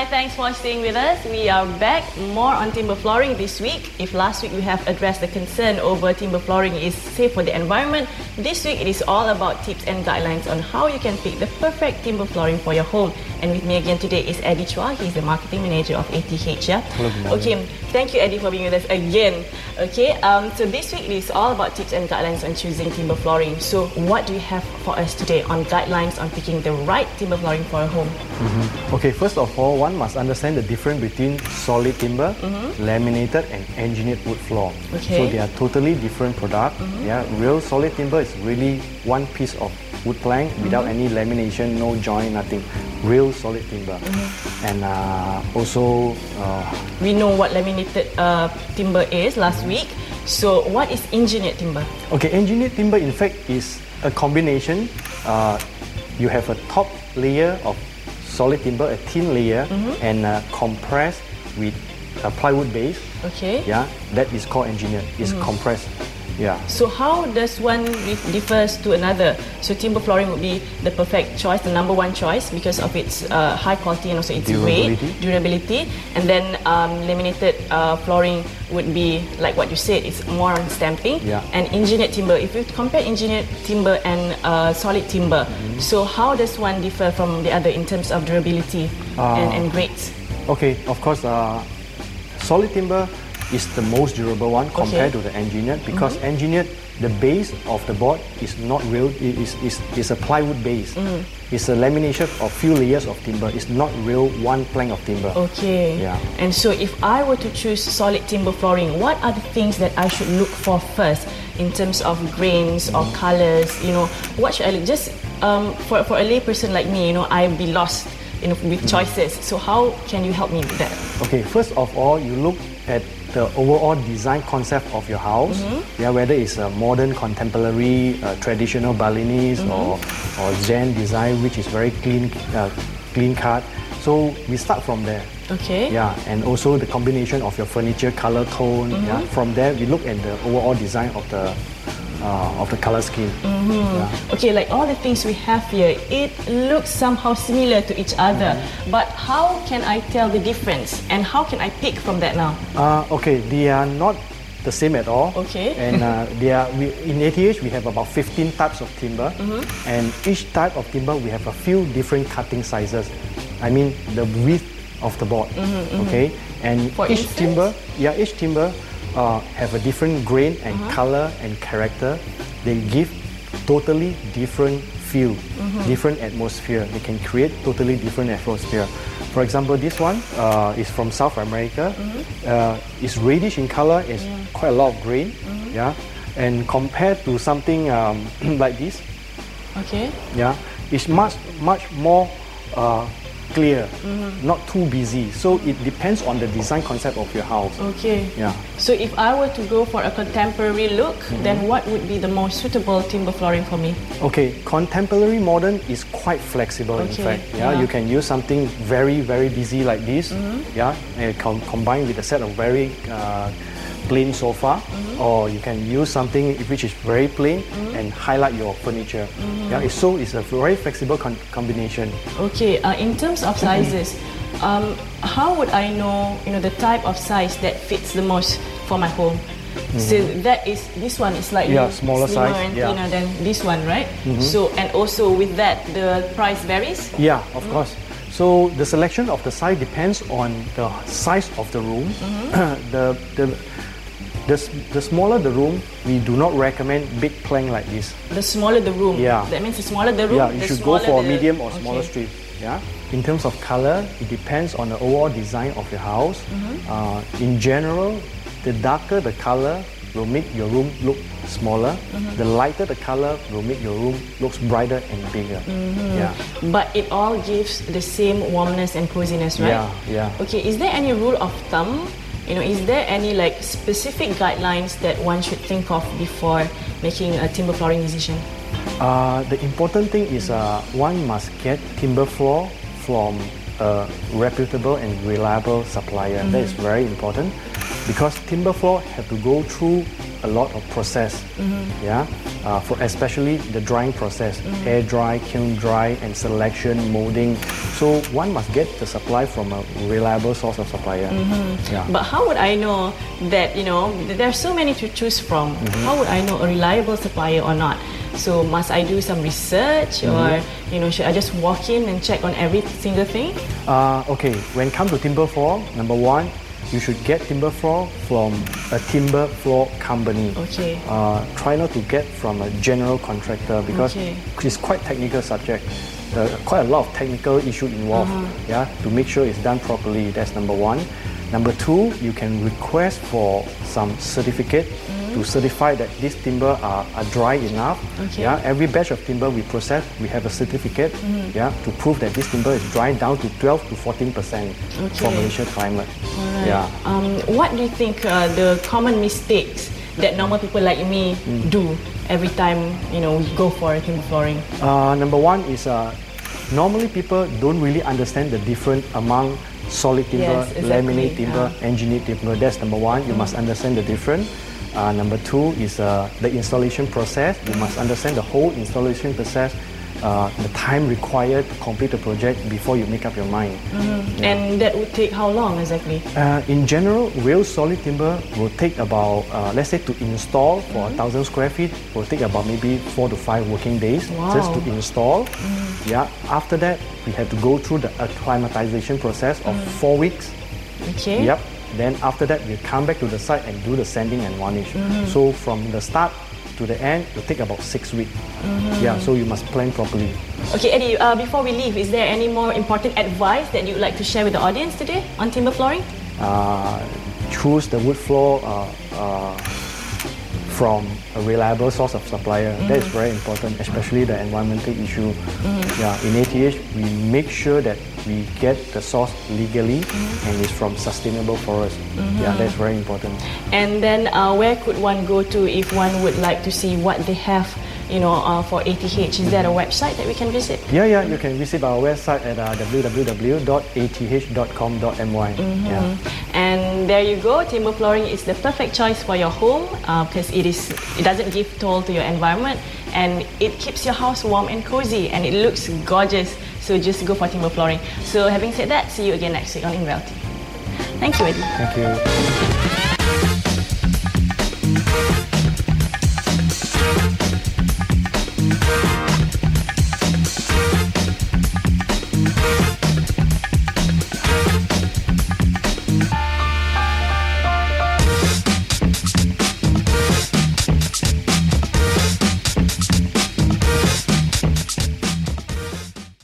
Hi, thanks for staying with us. We are back more on timber flooring this week. If last week we have addressed the concern over timber flooring is safe for the environment, this week it is all about tips and guidelines on how you can pick the perfect timber flooring for your home. And with me again today is Eddie Chua. He's the marketing manager of ATH. Yeah? Hello, good morning. Okay, thank you Eddie for being with us again. Okay, so this week it is all about tips and guidelines on choosing timber flooring. So what do you have for us today on guidelines on picking the right timber flooring for a home? Okay, first of all, one must understand the difference between solid timber, laminated and engineered wood floor. Okay. So they are totally different products. Yeah, real solid timber is really one piece of wood plank without any lamination, no joint, nothing. Real solid timber. And also... we know what laminated timber is last week. So what is engineered timber? Okay, engineered timber in fact is a combination. You have a top layer of solid timber, a thin layer, and compressed with a plywood base. Okay. Yeah, that is called engineered. It's compressed. Yeah. So how does one differs to another? So timber flooring would be the perfect choice, the number one choice because of its high quality and also its weight, durability. And then laminated flooring would be like what you said, it's more on stamping. Yeah. And engineered timber, if you compare engineered timber and solid timber, so how does one differ from the other in terms of durability and grades? Okay, of course, solid timber is the most durable one compared to the engineered because engineered, the base of the board is not real, it's a plywood base. It's a lamination of few layers of timber. It's not real one plank of timber. Okay. Yeah. And so if I were to choose solid timber flooring, what are the things that I should look for first in terms of grains or colors? You know, what should I look? Just for a lay person like me, you know, I'd be lost, you know, with choices. So how can you help me with that? Okay, first of all, you look at the overall design concept of your house. Yeah, whether it's a modern, contemporary, traditional Balinese or Zen design, which is very clean cut. So we start from there. Okay. Yeah, and also the combination of your furniture color tone. Yeah, from there we look at the overall design of the color scheme. Yeah. Okay, like all the things we have here, it looks somehow similar to each other. But how can I tell the difference? And how can I pick from that now? Okay, they are not the same at all. Okay. And in ATH we have about 15 types of timber. And each type of timber we have a few different cutting sizes. I mean the width of the board. Okay. And For each instance? timber have a different grain and color and character. They give totally different feel, different atmosphere. They can create totally different atmosphere. For example, this one is from South America. It's reddish in color. It's quite a lot of grain. Yeah, and compared to something like this, yeah, it's much more clear, not too busy. So it depends on the design concept of your house. Okay. Yeah. So if I were to go for a contemporary look, then what would be the most suitable timber flooring for me? Okay, contemporary modern is quite flexible in fact. Yeah, you can use something very busy like this. Yeah, and combined with a set of very plain sofa, or you can use something which is very plain and highlight your furniture. Yeah, it's a very flexible combination. Okay, in terms of sizes, how would I know, you know, the type of size that fits the most for my home? So this one is slightly smaller slimmer size, and thinner than this one, right? So, and also with that, the price varies? Yeah, of course. So the selection of the size depends on the size of the room. The smaller the room, we do not recommend big plank like this. The smaller the room? Yeah. That means the smaller the room? Yeah, you should go for a medium or smaller strip. Yeah. In terms of color, it depends on the overall design of your house. In general, the darker the color will make your room look smaller. The lighter the color will make your room looks brighter and bigger. Yeah. But it all gives the same warmness and coziness, right? Yeah. Okay, is there any rule of thumb? You know, is there any like specific guidelines that one should think of before making a timber flooring decision? The important thing is one must get timber floor from a reputable and reliable supplier. That is very important. because timber floor have to go through a lot of process, yeah, for especially the drying process, air dry, kiln dry, and selection, molding. So one must get the supply from a reliable source of supplier. Yeah. But how would I know that, there are so many to choose from? How would I know a reliable supplier or not? So must I do some research, or should I just walk in and check on every single thing? Okay, when it comes to timber floor, number one, you should get timber floor from a timber floor company. Okay. Try not to get from a general contractor, because it's quite technical subject. Quite a lot of technical issue involved, yeah, to make sure it's done properly. That's number one. Number two, you can request for some certificate to certify that this timber are dry enough. Yeah, every batch of timber we process, we have a certificate, yeah, to prove that this timber is dry down to 12 to 14% for Malaysia climate. Right. Yeah. What do you think the common mistakes that normal people like me do every time we go for timber flooring? Number one is normally people don't really understand the difference among solid timber, laminate timber, engineered timber. That's number one. You must understand the difference. Number two is the installation process. You must understand the whole installation process, the time required to complete the project before you make up your mind. Yeah. And that would take how long exactly? In general, real solid timber will take about, let's say to install for 1,000 square feet, will take about maybe 4 to 5 working days just to install. Yeah. After that, we have to go through the acclimatization process of 4 weeks. Okay. Yep. Then after that, we come back to the site and do the sanding and varnish. So from the start to the end, it will take about 6 weeks. Yeah, so you must plan properly. Okay, Eddie, before we leave, is there any more important advice that you would like to share with the audience today on timber flooring? Choose the wood floor from a reliable source of supplier. That is very important, especially the environmental issue. Yeah, in ATH, we make sure that we get the source legally and it's from sustainable forest. Yeah, that's very important. And then where could one go to if one would like to see what they have for ATH? Is there a website that we can visit? Yeah, you can visit our website at www.ath.com.my. Yeah. And there you go. Timber flooring is the perfect choice for your home because it doesn't give toll to your environment, and it keeps your house warm and cozy, and it looks gorgeous. So just go for timber flooring. So having said that, see you again next week on In Reality. Thank you, Eddie. Thank you.